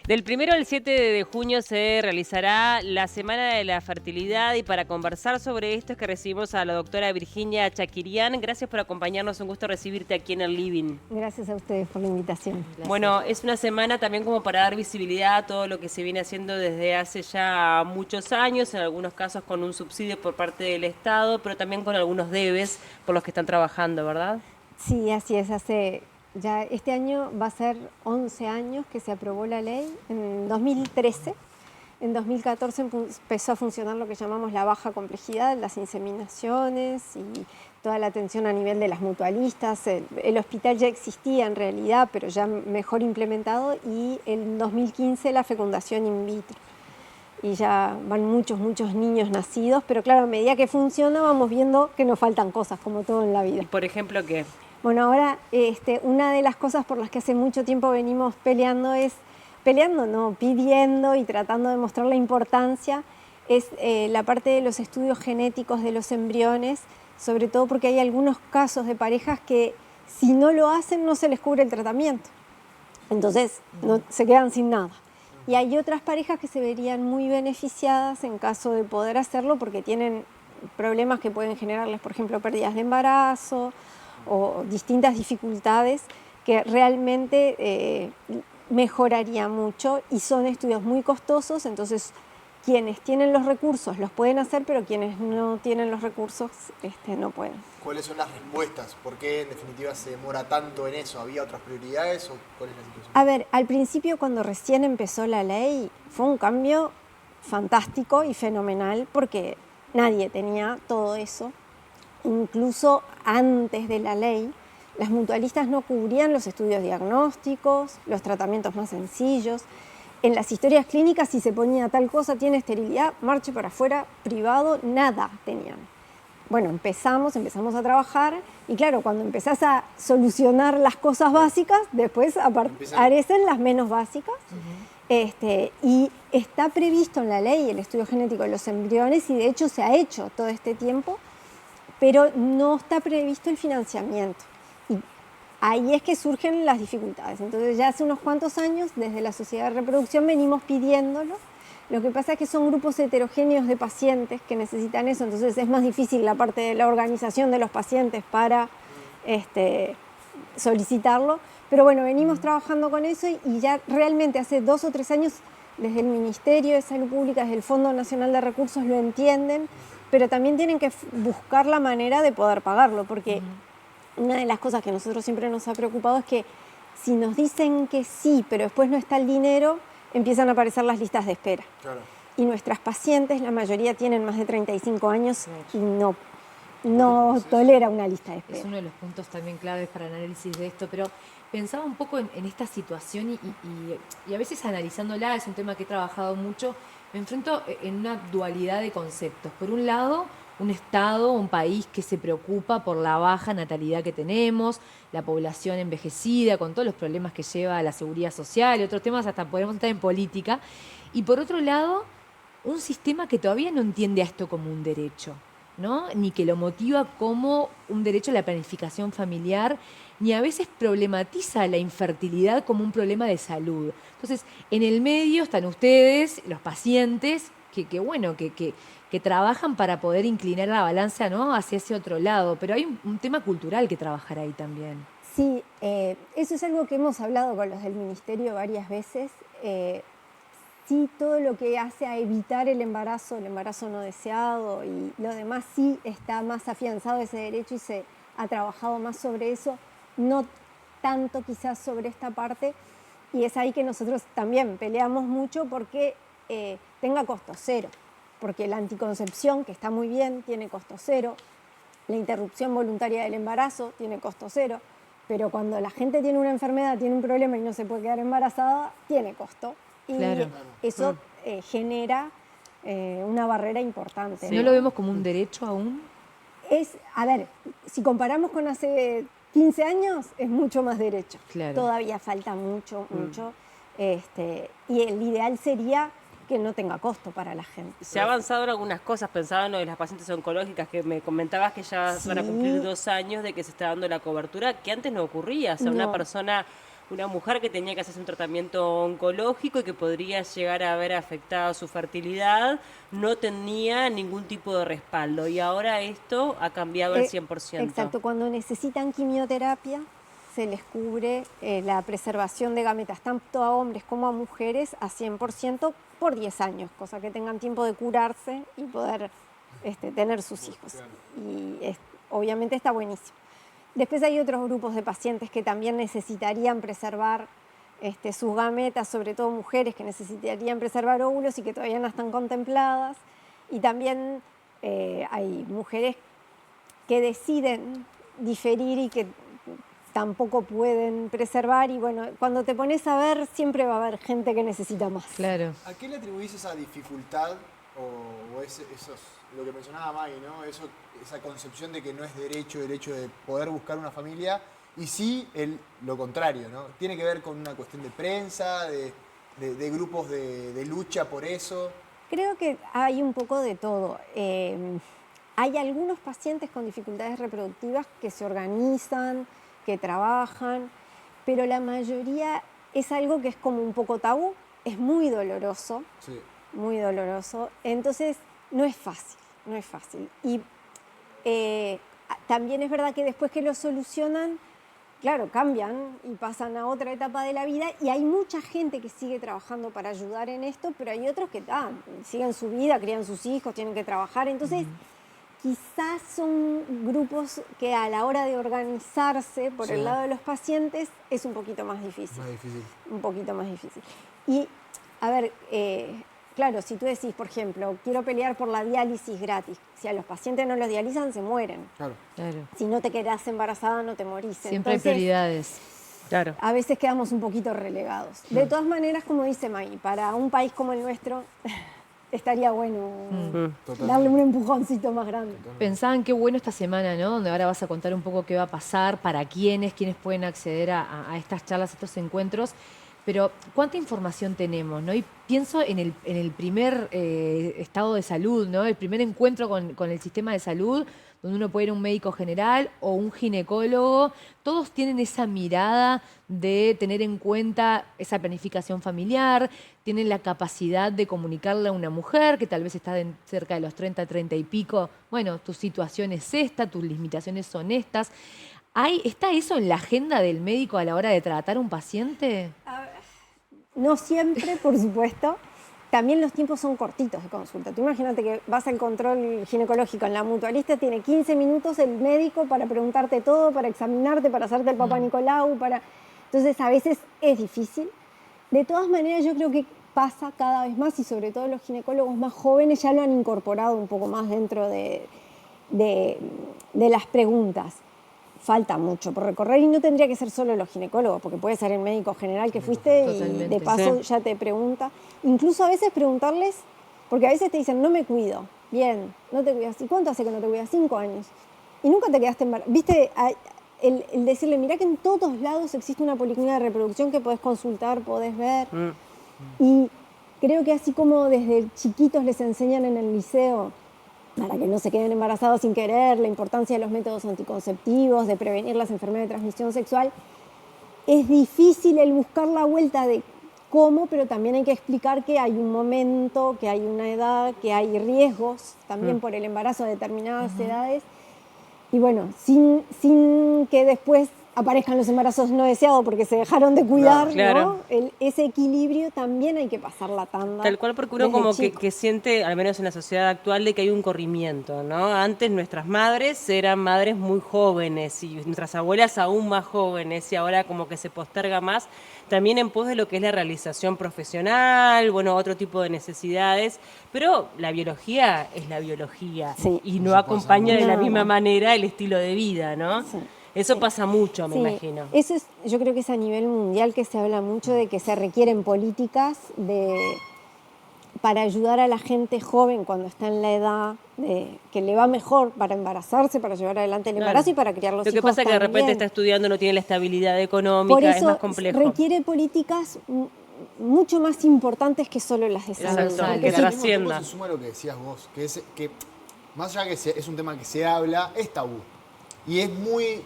Del 1 al 7 de junio se realizará la Semana de la Fertilidad y para conversar sobre esto es que recibimos a la doctora Virginia Chakirian. Gracias por acompañarnos, un gusto recibirte aquí en el Living. Gracias a ustedes por la invitación. Bueno, es una semana también como para dar visibilidad a todo lo que se viene haciendo desde hace ya muchos años, en algunos casos con un subsidio por parte del Estado, pero también con algunos debes por los que están trabajando, ¿verdad? Sí, así es. Ya este año va a ser 11 años que se aprobó la ley, en 2013. En 2014 empezó a funcionar lo que llamamos la baja complejidad, las inseminaciones y toda la atención a nivel de las mutualistas. El hospital ya existía en realidad, pero ya mejor implementado, y en 2015 la fecundación in vitro. Y ya van muchos niños nacidos, pero claro, a medida que funciona vamos viendo que nos faltan cosas, como todo en la vida. ¿Y por ejemplo qué? Bueno, ahora una de las cosas por las que hace mucho tiempo venimos pidiendo y tratando de mostrar la importancia, es la parte de los estudios genéticos de los embriones, sobre todo porque hay algunos casos de parejas que si no lo hacen no se les cubre el tratamiento, entonces se quedan sin nada. Y hay otras parejas que se verían muy beneficiadas en caso de poder hacerlo porque tienen problemas que pueden generarles, por ejemplo, pérdidas de embarazo o distintas dificultades que realmente mejoraría mucho, y son estudios muy costosos. Entonces quienes tienen los recursos los pueden hacer, pero quienes no tienen los recursos no pueden. ¿Cuáles son las respuestas? ¿Por qué en definitiva se demora tanto en eso? ¿Había otras prioridades o cuál es la situación? A ver, al principio cuando recién empezó la ley fue un cambio fantástico y fenomenal porque nadie tenía todo eso. Incluso antes de la ley, las mutualistas no cubrían los estudios diagnósticos, los tratamientos más sencillos. En las historias clínicas, si se ponía tal cosa, tiene esterilidad, marche para afuera, privado, nada tenían. Bueno, empezamos a trabajar y claro, cuando empezás a solucionar las cosas básicas, después aparecen las menos básicas. Y está previsto en la ley el estudio genético de los embriones, y de hecho se ha hecho todo este tiempo, pero no está previsto el financiamiento. Y ahí es que surgen las dificultades. Entonces ya hace unos cuantos años, desde la Sociedad de Reproducción, venimos pidiéndolo. Lo que pasa es que son grupos heterogéneos de pacientes que necesitan eso, entonces es más difícil la parte de la organización de los pacientes para solicitarlo. Pero bueno, venimos trabajando con eso y ya realmente hace 2 o 3 años desde el Ministerio de Salud Pública, desde el Fondo Nacional de Recursos lo entienden, pero también tienen que buscar la manera de poder pagarlo, porque una de las cosas que a nosotros siempre nos ha preocupado es que si nos dicen que sí, pero después no está el dinero, empiezan a aparecer las listas de espera. Claro. Y nuestras pacientes, la mayoría tienen más de 35 años y no tolera una lista de espera. Es uno de los puntos también claves para el análisis de esto, pero pensaba un poco en esta situación y a veces analizándola, es un tema que he trabajado mucho, me enfrento en una dualidad de conceptos. Por un lado, un Estado, un país que se preocupa por la baja natalidad que tenemos, la población envejecida, con todos los problemas que lleva a la seguridad social y otros temas, hasta podemos estar en política. Y por otro lado, un sistema que todavía no entiende a esto como un derecho, ¿no? Ni que lo motiva como un derecho a la planificación familiar, ni a veces problematiza la infertilidad como un problema de salud. Entonces, en el medio están ustedes, los pacientes, que trabajan para poder inclinar la balanza, ¿no?, hacia ese otro lado. Pero hay un tema cultural que trabajar ahí también. Sí, eso es algo que hemos hablado con los del Ministerio varias veces. Sí, todo lo que hace a evitar el embarazo no deseado y lo demás, sí está más afianzado ese derecho y se ha trabajado más sobre eso, no tanto quizás sobre esta parte, y es ahí que nosotros también peleamos mucho porque tenga costo cero, porque la anticoncepción, que está muy bien, tiene costo cero, la interrupción voluntaria del embarazo tiene costo cero, pero cuando la gente tiene una enfermedad, tiene un problema y no se puede quedar embarazada, tiene costo. Y claro, eso genera una barrera importante. Sí. ¿No lo vemos como un derecho aún? A ver, si comparamos con hace 15 años, es mucho más derecho. Claro. Todavía falta mucho. Y el ideal sería que no tenga costo para la gente. Se ha avanzado en algunas cosas, pensaba en lo de las pacientes oncológicas, que me comentabas que ya van a cumplir 2 años de que se está dando la cobertura, que antes no ocurría. O sea, una persona una mujer que tenía que hacerse un tratamiento oncológico y que podría llegar a haber afectado su fertilidad, no tenía ningún tipo de respaldo. Y ahora esto ha cambiado al 100%. Exacto, cuando necesitan quimioterapia se les cubre la preservación de gametas, tanto a hombres como a mujeres, a 100% por 10 años, cosa que tengan tiempo de curarse y poder tener sus hijos. Y obviamente está buenísimo. Después hay otros grupos de pacientes que también necesitarían preservar sus gametas, sobre todo mujeres que necesitarían preservar óvulos y que todavía no están contempladas. Y también hay mujeres que deciden diferir y que tampoco pueden preservar. Y bueno, cuando te pones a ver, siempre va a haber gente que necesita más. Claro. ¿A qué le atribuís esa dificultad o lo que mencionaba Maggie, ¿no? Esa concepción de que no es derecho el hecho de poder buscar una familia y sí lo contrario, ¿no? Tiene que ver con una cuestión de prensa, de grupos de lucha por eso. Creo que hay un poco de todo. Hay algunos pacientes con dificultades reproductivas que se organizan, que trabajan, pero la mayoría es algo que es como un poco tabú, es muy doloroso, Sí. muy doloroso, entonces no es fácil, no es fácil. Y también es verdad que después que lo solucionan, claro, cambian y pasan a otra etapa de la vida y hay mucha gente que sigue trabajando para ayudar en esto, pero hay otros que siguen su vida, crían sus hijos, tienen que trabajar, entonces quizás son grupos que a la hora de organizarse por el lado de los pacientes es un poquito más difícil. Más difícil. Un poquito más difícil. Y, a ver, claro, si tú decís, por ejemplo, quiero pelear por la diálisis gratis, si a los pacientes no los dializan, se mueren. Claro. Claro. Si no te quedás embarazada, no te morís. Siempre hay Entonces, prioridades. Claro. a veces quedamos un poquito relegados. De todas maneras, como dice Maggie, para un país como el nuestro, estaría bueno darle un empujoncito más grande. Pensaban qué bueno esta semana, ¿no? Donde ahora vas a contar un poco qué va a pasar, para quiénes pueden acceder a estas charlas, a estos encuentros. Pero ¿cuánta información tenemos, no? Y pienso en el primer estado de salud, ¿no? El primer encuentro con el sistema de salud, donde uno puede ir a un médico general o un ginecólogo. Todos tienen esa mirada de tener en cuenta esa planificación familiar, tienen la capacidad de comunicarle a una mujer que tal vez está cerca de los 30, 30 y pico. Bueno, tu situación es esta, tus limitaciones son estas. ¿Está eso en la agenda del médico a la hora de tratar a un paciente? No siempre, por supuesto. También los tiempos son cortitos de consulta. Tú imagínate que vas al control ginecológico en la mutualista, tiene 15 minutos el médico para preguntarte todo, para examinarte, para hacerte el Papá Nicolau, Entonces a veces es difícil. De todas maneras yo creo que pasa cada vez más y sobre todo los ginecólogos más jóvenes ya lo han incorporado un poco más dentro de las preguntas. Falta mucho por recorrer y no tendría que ser solo los ginecólogos, porque puede ser el médico general que fuiste Totalmente. y de paso ya te pregunta. Incluso a veces preguntarles, porque a veces te dicen, no me cuido. Bien, no te cuidas. ¿Y cuánto hace que no te cuidas? 5 años. Y nunca te quedaste embarazada. ¿Viste? El decirle, mirá que en todos lados existe una policlínica de reproducción que podés consultar, podés ver. Y creo que así como desde chiquitos les enseñan en el liceo para que no se queden embarazados sin querer, la importancia de los métodos anticonceptivos, de prevenir las enfermedades de transmisión sexual, es difícil el buscar la vuelta de cómo, pero también hay que explicar que hay un momento, que hay una edad, que hay riesgos también por el embarazo a determinadas edades. Y bueno, sin que después aparezcan los embarazos no deseados porque se dejaron de cuidar, Claro. ¿no? Ese equilibrio también hay que pasar la tanda. Tal cual, porque uno desde como chico. que siente, al menos en la sociedad actual, de que hay un corrimiento, ¿no? Antes nuestras madres eran madres muy jóvenes y nuestras abuelas aún más jóvenes y ahora como que se posterga más, también en pos de lo que es la realización profesional, bueno, otro tipo de necesidades, pero la biología es la biología Sí. y no acompaña de la Nada. misma manera el estilo de vida, ¿no? Sí. Eso pasa mucho, me Sí, imagino. eso es, yo creo que es a nivel mundial que se habla mucho de que se requieren políticas para ayudar a la gente joven cuando está en la edad que le va mejor para embarazarse, para llevar adelante el embarazo Claro. y para criar los Lo hijos que pasa es que de repente también. está estudiando, no tiene la estabilidad económica, Por es eso más complejo. requiere políticas mucho más importantes que solo las de salud. Exacto, Porque que si- al mismo trascienda. tiempo se suma lo que decías vos, que más allá que es un tema que se habla, es tabú. Y es muy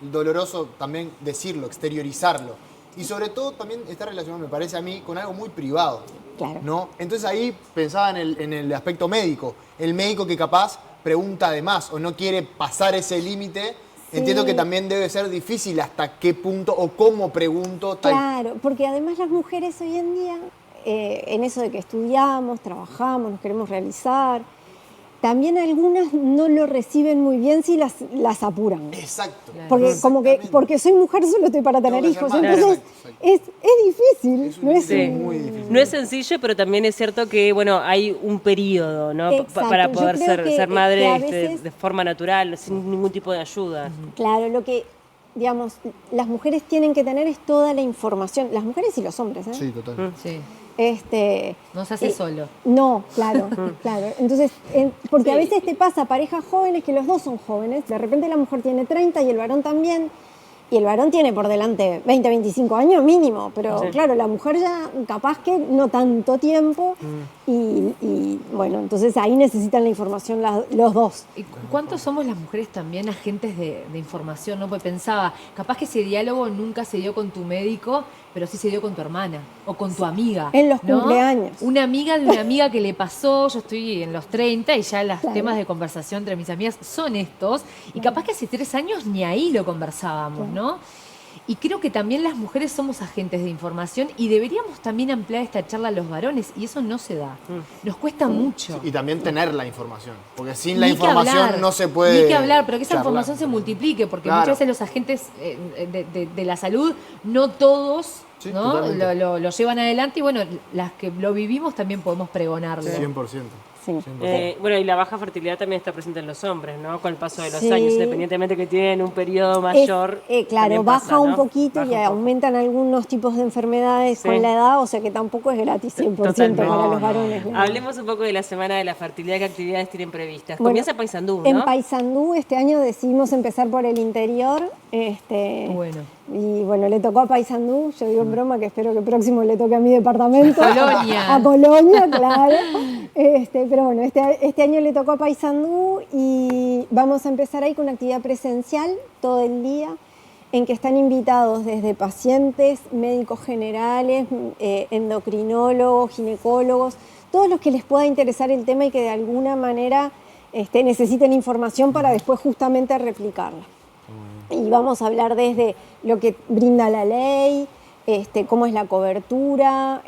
doloroso también decirlo, exteriorizarlo. Y sobre todo también está relacionado, me parece a mí, con algo muy privado. Claro. ¿No? Entonces ahí pensaba en el aspecto médico. El médico que capaz pregunta de más o no quiere pasar ese límite. Sí. Entiendo que también debe ser difícil hasta qué punto o cómo pregunto tal. Claro, porque además las mujeres hoy en día, en eso de que estudiamos, trabajamos, nos queremos realizar, también algunas no lo reciben muy bien si las apuran. Exacto. Porque como que porque soy mujer solo estoy para tener Tengo que hijos, ser madre. entonces Exacto. es difícil. Es un no es límite un- muy difícil. No es sencillo, pero también es cierto que, bueno, hay un periodo, ¿no? Exacto, Para yo poder creo ser que a madre veces- de forma natural, sin ningún tipo de ayuda. Claro, lo que, digamos, las mujeres tienen que tener es toda la información, las mujeres y los hombres, ¿eh? Sí, total. Sí, No no se hace solo. No, claro, claro. Entonces, porque a Sí. veces te pasa parejas jóvenes que los dos son jóvenes, de repente la mujer tiene 30 y el varón también, y el varón tiene por delante 20, 25 años mínimo, pero Sí. claro, la mujer ya capaz que no tanto tiempo, y bueno, entonces ahí necesitan la información los dos. ¿Y cuántos somos las mujeres también agentes de información? ¿No? Porque pensaba, capaz que ese diálogo nunca se dio con tu médico, pero sí se dio con tu hermana o con tu amiga. En los ¿no? cumpleaños. Una amiga de una amiga que le pasó, yo estoy en los 30 y ya los Claro. temas de conversación entre mis amigas son estos, y capaz que hace 3 años ni ahí lo conversábamos, ¿no? Y creo que también las mujeres somos agentes de información y deberíamos también ampliar esta charla a los varones, y eso no se da. Nos cuesta mucho. Y también tener la información. Porque sin la Ni que información hablar, no se puede. Ni que hablar, pero que esa charlar. información se multiplique, porque Claro. muchas veces los agentes de la salud, no todos, Sí, ¿no? totalmente. lo llevan adelante, y bueno, las que lo vivimos también podemos pregonarlo. 100%. Sí. Bueno, y la baja fertilidad también está presente en los hombres, ¿no? Con el paso de los Sí. años, independientemente que tienen un periodo mayor. Claro, también baja pasa, un ¿no? poquito Baja y un poco. aumentan algunos tipos de enfermedades Sí. con la edad, o sea que tampoco es gratis 100% Totalmente. para No, los no. varones. la edad. Hablemos un poco de la Semana de la Fertilidad, qué actividades tienen previstas. Bueno, Comienza Paysandú, ¿no? En Paysandú este año decidimos empezar por el interior. Bueno. Y bueno, le tocó a Paysandú. Yo digo en broma que espero que próximo le toque a mi departamento. Colonia. A Colonia, claro. Pero bueno, este año le tocó a Paysandú y vamos a empezar ahí con una actividad presencial todo el día, en que están invitados desde pacientes, médicos generales, endocrinólogos, ginecólogos, todos los que les pueda interesar el tema y que de alguna manera necesiten información para después justamente replicarla. Y vamos a hablar desde lo que brinda la ley, cómo es la cobertura,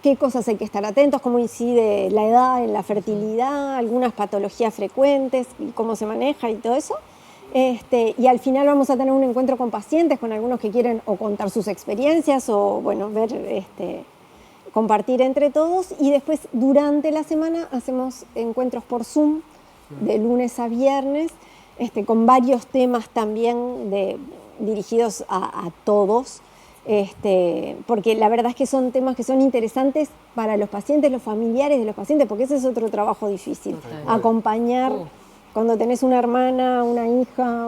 qué cosas hay que estar atentos, cómo incide la edad en la fertilidad, algunas patologías frecuentes, y cómo se maneja y todo eso. Y al final vamos a tener un encuentro con pacientes, con algunos que quieren o contar sus experiencias o bueno, ver, compartir entre todos. Y después durante la semana hacemos encuentros por Zoom de lunes a viernes, con varios temas también dirigidos a todos. Porque la verdad es que son temas que son interesantes para los pacientes, los familiares de los pacientes, porque ese es otro trabajo difícil. Total. Acompañar cuando tenés una hermana, una hija,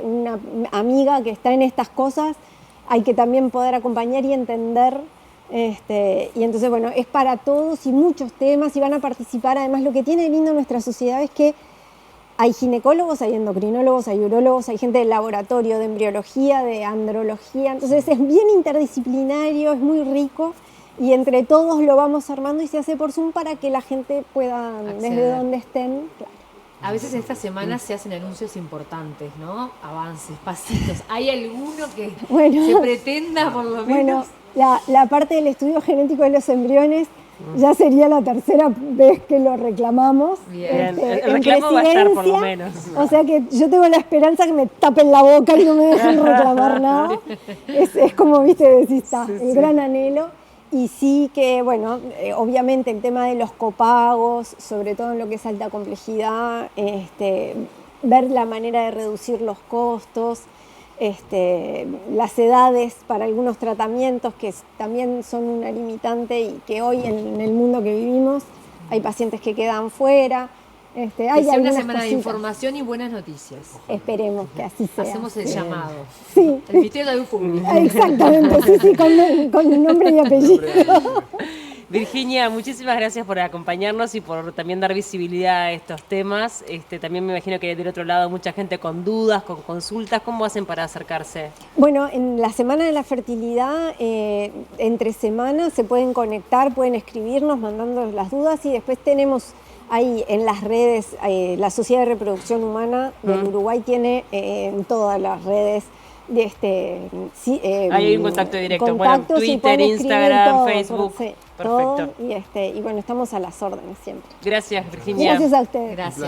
una amiga que está en estas cosas, hay que también poder acompañar y entender. Y entonces, bueno, es para todos y muchos temas y van a participar. Además, lo que tiene de lindo nuestra sociedad es que hay ginecólogos, hay endocrinólogos, hay urólogos, hay gente del laboratorio, de embriología, de andrología. Entonces es bien interdisciplinario, es muy rico y entre todos lo vamos armando y se hace por Zoom para que la gente pueda, desde Acceder. donde estén. Claro. A veces esta semana se hacen anuncios importantes, ¿no? Avances, pasitos. ¿Hay alguno que Bueno. se pretenda por lo Bueno, menos? la parte del estudio genético de los embriones ya sería la tercera vez que lo reclamamos. Bien. El en reclamo va a estar, por lo presidencia. menos. O sea que yo tengo la esperanza que me tapen la boca y no me dejen reclamar nada. Es como, viste, decís, está, el gran anhelo. Y sí que, bueno, obviamente el tema de los copagos, sobre todo en lo que es alta complejidad, ver la manera de reducir los costos, las edades para algunos tratamientos que también son una limitante y que hoy en el mundo que vivimos hay pacientes que quedan fuera. Hay Que sea una algunas semana de cositas. información y buenas noticias. Esperemos que así sea. Hacemos el llamado. Sí. El Ministerio de Salud Pública. Exactamente, sí, con nombre y apellido. Virginia, muchísimas gracias por acompañarnos y por también dar visibilidad a estos temas. También me imagino que del otro lado mucha gente con dudas, con consultas. ¿Cómo hacen para acercarse? Bueno, en la Semana de la Fertilidad, entre semanas se pueden conectar, pueden escribirnos mandando las dudas y después tenemos ahí en las redes, la Sociedad de Reproducción Humana del Uruguay tiene en todas las redes Ahí hay un contacto directo. Contactos, bueno, Twitter, Instagram, todo, Facebook. sí, Perfecto. todo, y bueno, estamos a las órdenes siempre. Gracias, Virginia. Gracias a ustedes. Gracias.